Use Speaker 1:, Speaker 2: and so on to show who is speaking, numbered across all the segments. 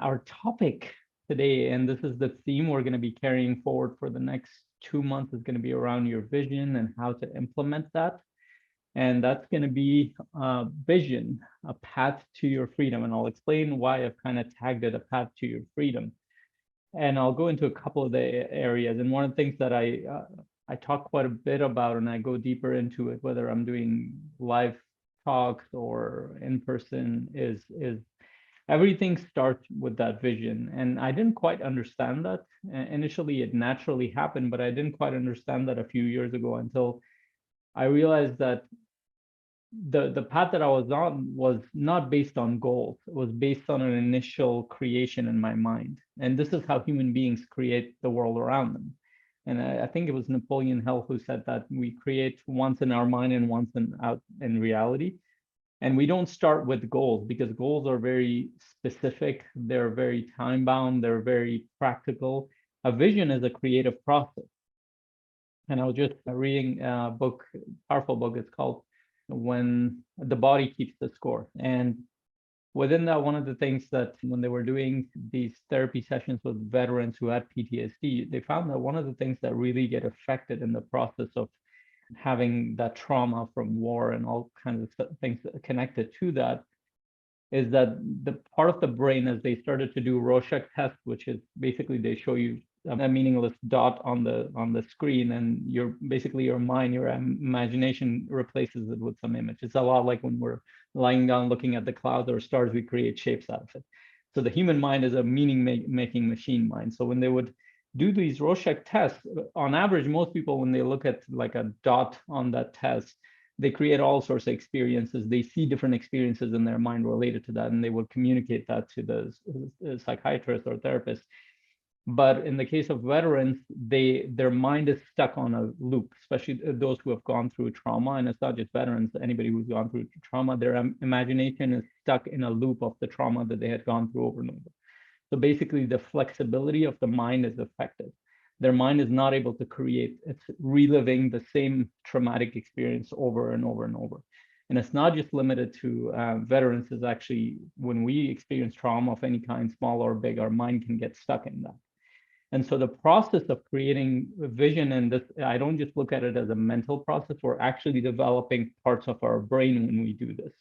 Speaker 1: Our topic today, and this is the theme we're going to be carrying forward for the next 2 months, is going to be around your vision and how to implement that. And that's going to be vision, a path to your freedom. And I'll explain why I've kind of tagged it a path to your freedom. And I'll go into a couple of the areas. And one of the things that I talk quite a bit about, and I go deeper into it, whether I'm doing live talks or in person, is everything starts with that vision. And I didn't quite understand that. Initially, it naturally happened, but I didn't quite understand that a few years ago until I realized that the path that I was on was not based on goals. It was based on an initial creation in my mind. And this is how human beings create the world around them. And I think it was Napoleon Hill who said that we create once in our mind and once out in reality. And we don't start with goals because goals are very specific. They're very time bound. They're very practical. A vision is a creative process. And I was just reading a book, powerful book. It's called When the Body Keeps the Score. And within that, one of the things that when they were doing these therapy sessions with veterans who had PTSD, they found that one of the things that really get affected in the process of having that trauma from war and all kinds of things connected to that is that the part of the brain, as they started to do Rorschach test, which is basically they show you a meaningless dot on the screen, and your basically your mind, your imagination replaces it with some image. It's a lot like when we're lying down looking at the clouds or stars, we create shapes out of it. So the human mind is a meaning-making machine mind. So when they would do these Rorschach tests, on average, most people, when they look at like a dot on that test, they create all sorts of experiences. They see different experiences in their mind related to that, and they will communicate that to the psychiatrist or therapist. But in the case of veterans, their mind is stuck on a loop, especially those who have gone through trauma. And it's not just veterans, anybody who's gone through trauma, their imagination is stuck in a loop of the trauma that they had gone through over and over. So basically, the flexibility of the mind is affected. Their mind is not able to create, it's reliving the same traumatic experience over and over and over. And it's not just limited to veterans, it's actually when we experience trauma of any kind, small or big, our mind can get stuck in that. And so the process of creating vision, and this, I don't just look at it as a mental process, we're actually developing parts of our brain when we do this.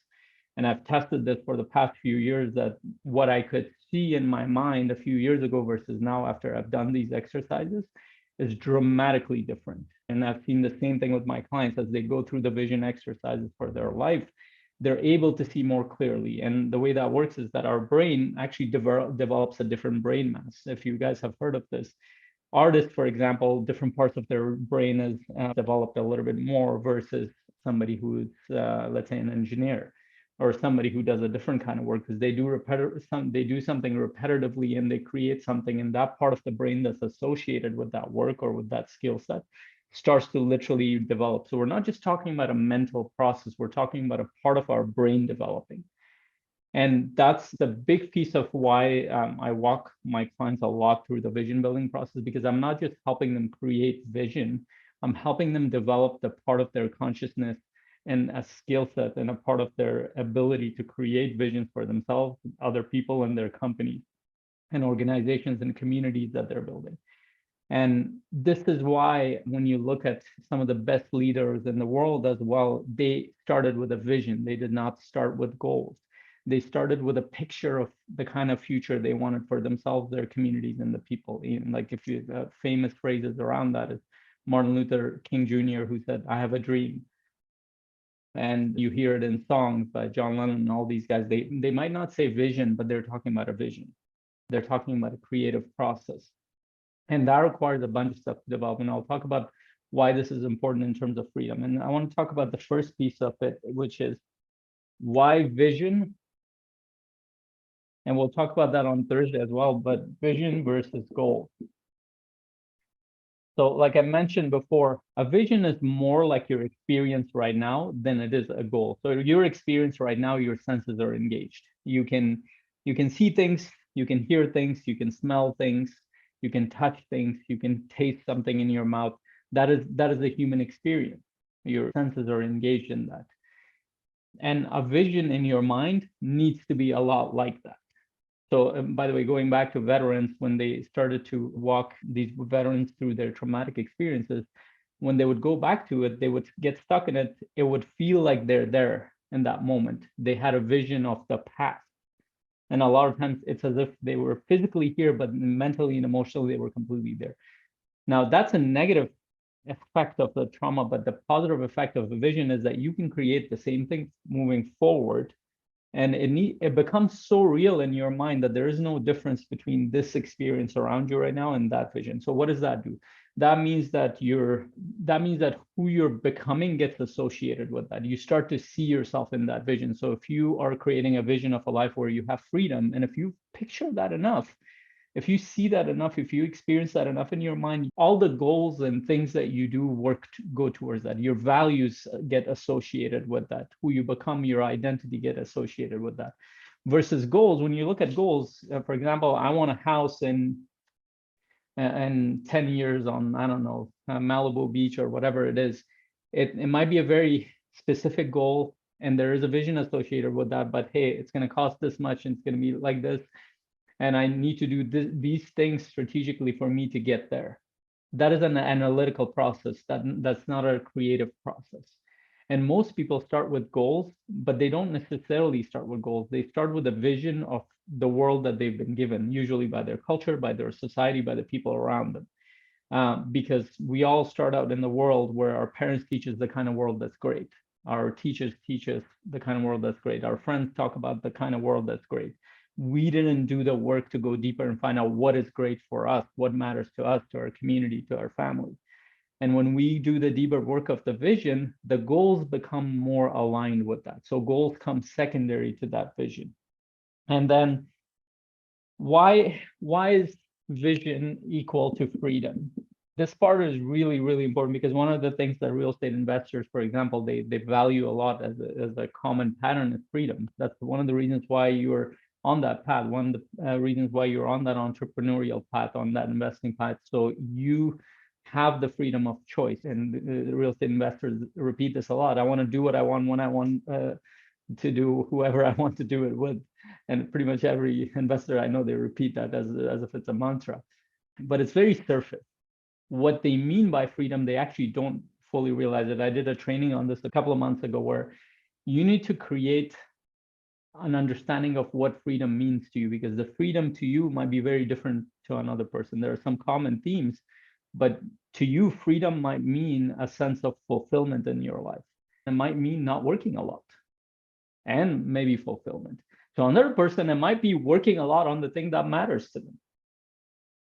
Speaker 1: And I've tested this for the past few years, that what I could see in my mind a few years ago versus now after I've done these exercises is dramatically different. And I've seen the same thing with my clients as they go through the vision exercises for their life. They're able to see more clearly. And the way that works is that our brain actually develops a different brain mass. If you guys have heard of this, artists, for example, different parts of their brain is developed a little bit more versus somebody who's, let's say, an engineer or somebody who does a different kind of work, because they do something repetitively and they create something, and that part of the brain that's associated with that work or with that skill set starts to literally develop. So we're not just talking about a mental process, we're talking about a part of our brain developing. And that's the big piece of why I walk my clients a lot through the vision building process, because I'm not just helping them create vision, I'm helping them develop the part of their consciousness and a skill set and a part of their ability to create visions for themselves, other people, and their companies and organizations and communities that they're building. And this is why when you look at some of the best leaders in the world as well, they started with a vision. They did not start with goals. They started with a picture of the kind of future they wanted for themselves, their communities, and the people. And like if you famous phrases around that is Martin Luther King Jr., who said, "I have a dream." And you hear it in songs by John Lennon and all these guys. They might not say vision, but they're talking about a vision. They're talking about a creative process. And that requires a bunch of stuff to develop. And I'll talk about why this is important in terms of freedom. And I want to talk about the first piece of it, which is why vision. And we'll talk about that on Thursday as well, but vision versus goal. So like I mentioned before, a vision is more like your experience right now than it is a goal. So your experience right now, your senses are engaged. You can see things, you can hear things, you can smell things, you can touch things, you can taste something in your mouth. That is a human experience. Your senses are engaged in that. And a vision in your mind needs to be a lot like that. So, by the way, going back to veterans, when they started to walk these veterans through their traumatic experiences, when they would go back to it, they would get stuck in it. It would feel like they're there in that moment. They had a vision of the past. And a lot of times it's as if they were physically here, but mentally and emotionally, they were completely there. Now, that's a negative effect of the trauma, but the positive effect of the vision is that you can create the same thing moving forward. And it becomes so real in your mind that there is no difference between this experience around you right now and that vision. So what does that do? That means that who you're becoming gets associated with that. You start to see yourself in that vision. So if you are creating a vision of a life where you have freedom, and if you picture that enough, if you see that enough, if you experience that enough in your mind, all the goals and things that you do go towards that. Your values get associated with that. Who you become, your identity get associated with that. Versus goals, when you look at goals, for example, I want a house in 10 years on, I don't know, Malibu Beach or whatever it is. It might be a very specific goal, and there is a vision associated with that, but hey, it's going to cost this much and it's going to be like this, and I need to do these things strategically for me to get there. That is an analytical process. That's not a creative process. And most people start with goals, but they don't necessarily start with goals. They start with a vision of the world that they've been given, usually by their culture, by their society, by the people around them. Because we all start out in the world where our parents teach us the kind of world that's great. Our teachers teach us the kind of world that's great. Our friends talk about the kind of world that's great. We didn't do the work to go deeper and find out what is great for us, what matters to us, to our community, to our family. And when we do the deeper work of the vision, the goals become more aligned with that. So goals come secondary to that vision. And then why is vision equal to freedom? This part is really, really important, because one of the things that real estate investors, for example, they value a lot as a common pattern is freedom. That's one of the reasons why you're on that path, one of the reasons why you're on that entrepreneurial path, on that investing path. So you have the freedom of choice. And the real estate investors repeat this a lot. I want to do what I want when I want to do, whoever I want to do it with. And pretty much every investor I know, they repeat that as if it's a mantra. But it's very surface. What they mean by freedom, they actually don't fully realize it. I did a training on this a couple of months ago, where you need to create an understanding of what freedom means to you, because the freedom to you might be very different to another person. There are some common themes, but to you, freedom might mean a sense of fulfillment in your life. It might mean not working a lot and maybe fulfillment. To another person, it might be working a lot on the thing that matters to them.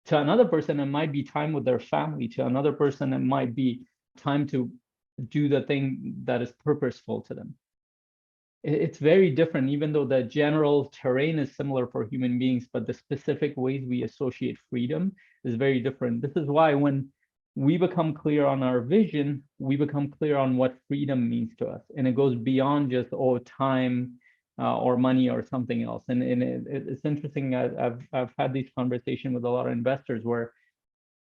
Speaker 1: To another person, it might be time with their family. To another person, it might be time to do the thing that is purposeful to them. It's very different, even though the general terrain is similar for human beings, but the specific ways we associate freedom is very different. This is why when we become clear on our vision, we become clear on what freedom means to us. And it goes beyond just, oh, time or money or something else. And it's interesting. I've had these conversations with a lot of investors where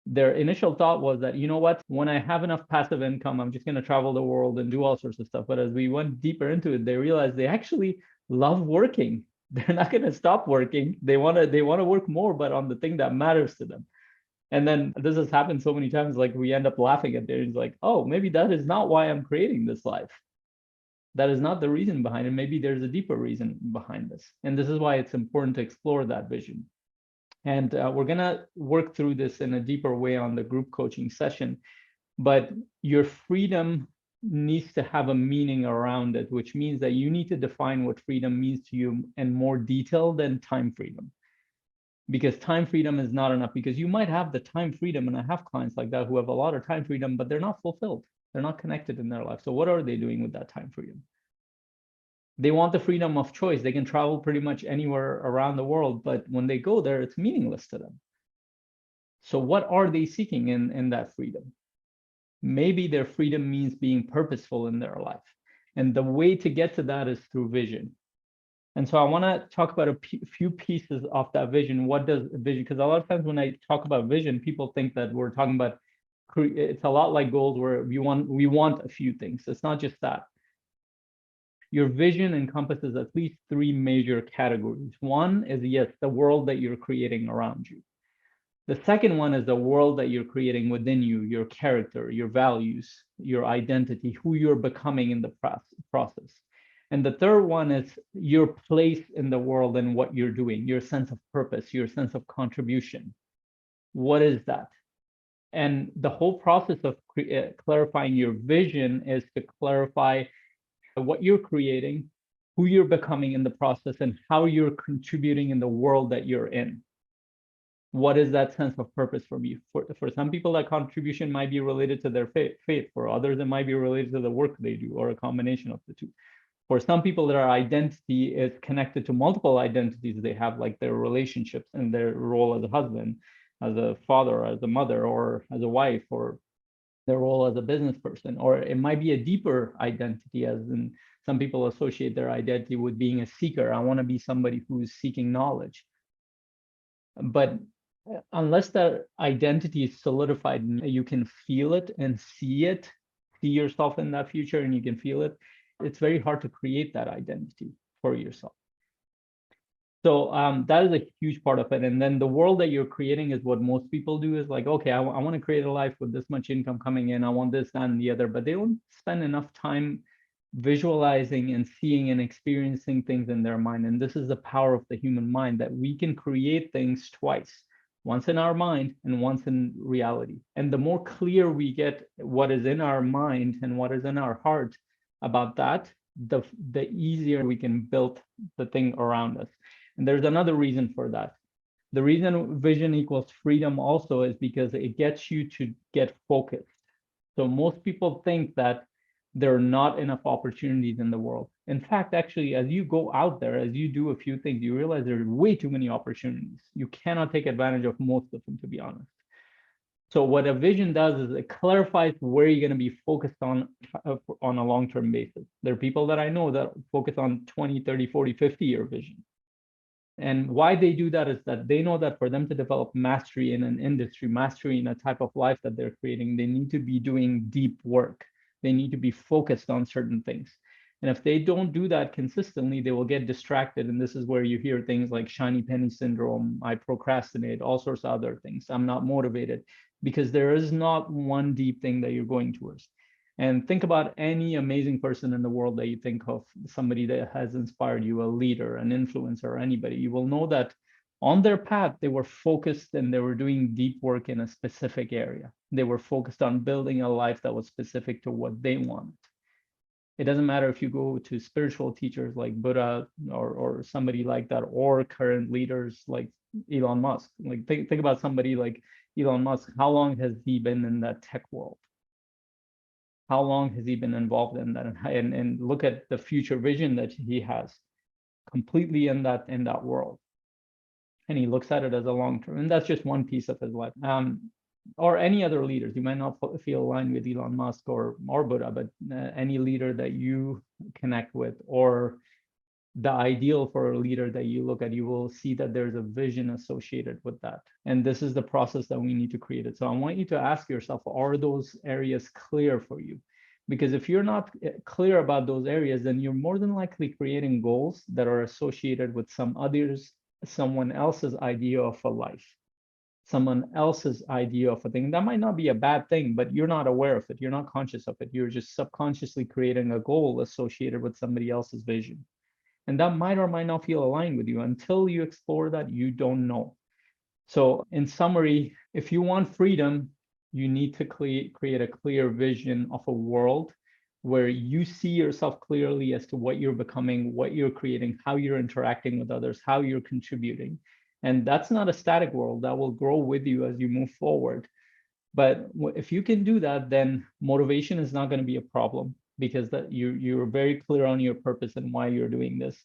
Speaker 1: their initial thought was that, you know what, when I have enough passive income, I'm just going to travel the world and do all sorts of stuff. But as we went deeper into it, they realized they actually love working. They're not going to stop working. They want to work more, but on the thing that matters to them. And then this has happened so many times, like we end up laughing at it. It's like, oh, maybe that is not why I'm creating this life. That is not the reason behind it. Maybe there's a deeper reason behind this. And this is why it's important to explore that vision. And we're going to work through this in a deeper way on the group coaching session. But your freedom needs to have a meaning around it, which means that you need to define what freedom means to you in more detail than time freedom. Because time freedom is not enough, because you might have the time freedom, and I have clients like that who have a lot of time freedom, but they're not fulfilled. They're not connected in their life. So what are they doing with that time freedom? They want the freedom of choice. They can travel pretty much anywhere around the world, but when they go there, it's meaningless to them. So what are they seeking in that freedom? Maybe their freedom means being purposeful in their life. And the way to get to that is through vision. And so I want to talk about a few pieces of that vision. What does vision? Because a lot of times when I talk about vision, people think that we're talking about, it's a lot like goals where we want a few things. It's not just that. Your vision encompasses at least three major categories. One is, yes, the world that you're creating around you. The second one is the world that you're creating within you, your character, your values, your identity, who you're becoming in the process. And the third one is your place in the world and what you're doing, your sense of purpose, your sense of contribution. What is that? And the whole process of clarifying your vision is to clarify what you're creating, who you're becoming in the process, and how you're contributing in the world that you're in. What is that sense of purpose for you? For some people, that contribution might be related to their faith. For others, it might be related to the work they do, or a combination of the two. For some people, their identity is connected to multiple identities they have, like their relationships and their role as a husband, as a father, as a mother, or as a wife, or their role as a business person. Or it might be a deeper identity, as in some people associate their identity with being a seeker. I want to be somebody who's seeking knowledge. But unless that identity is solidified, you can feel it and see yourself in that future, and you can feel it, it's very hard to create that identity for yourself. So that is a huge part of it. And then the world that you're creating is what most people do, is like, okay, I want to create a life with this much income coming in. I want this, that, and the other, but they don't spend enough time visualizing and seeing and experiencing things in their mind. And this is the power of the human mind, that we can create things twice, once in our mind and once in reality. And the more clear we get what is in our mind and what is in our heart about that, the easier we can build the thing around us. And there's another reason for that. The reason vision equals freedom also is because it gets you to get focused. So most people think that there are not enough opportunities in the world. In fact, actually, as you go out there, as you do a few things, you realize there are way too many opportunities. You cannot take advantage of most of them, to be honest. So what a vision does is it clarifies where you're going to be focused on a long-term basis. There are people that I know that focus on 20, 30, 40, 50-year vision. And why they do that is that they know that for them to develop mastery in an industry, mastery in a type of life that they're creating, they need to be doing deep work. They need to be focused on certain things. And if they don't do that consistently, they will get distracted. And this is where you hear things like shiny penny syndrome, I procrastinate, all sorts of other things. I'm not motivated, because there is not one deep thing that you're going towards. And think about any amazing person in the world that you think of, somebody that has inspired you, a leader, an influencer, or anybody. You will know that on their path, they were focused and they were doing deep work in a specific area. They were focused on building a life that was specific to what they wanted. It doesn't matter if you go to spiritual teachers like Buddha or somebody like that, or current leaders like Elon Musk. Like think about somebody like Elon Musk. How long has he been in that tech world? How long has he been involved in that? And look at the future vision that he has, completely in that world. And he looks at it as a long term. And that's just one piece of his life. Or any other leaders. You might not feel aligned with Elon Musk or Buddha, but any leader that you connect with, or the ideal for a leader that you look at, you will see that there's a vision associated with that. And this is the process that we need to create it. So I want you to ask yourself, are those areas clear for you? Because if you're not clear about those areas, then you're more than likely creating goals that are associated with someone else's idea of a life, someone else's idea of a thing. That might not be a bad thing, but you're not aware of it. You're not conscious of it. You're just subconsciously creating a goal associated with somebody else's vision. And that might or might not feel aligned with you. Until you explore that, you don't know. So in summary, if you want freedom, you need to create a clear vision of a world where you see yourself clearly as to what you're becoming, what you're creating, how you're interacting with others, how you're contributing. And that's not a static world. That will grow with you as you move forward. But if you can do that, then motivation is not going to be a problem, because that you're very clear on your purpose and why you're doing this.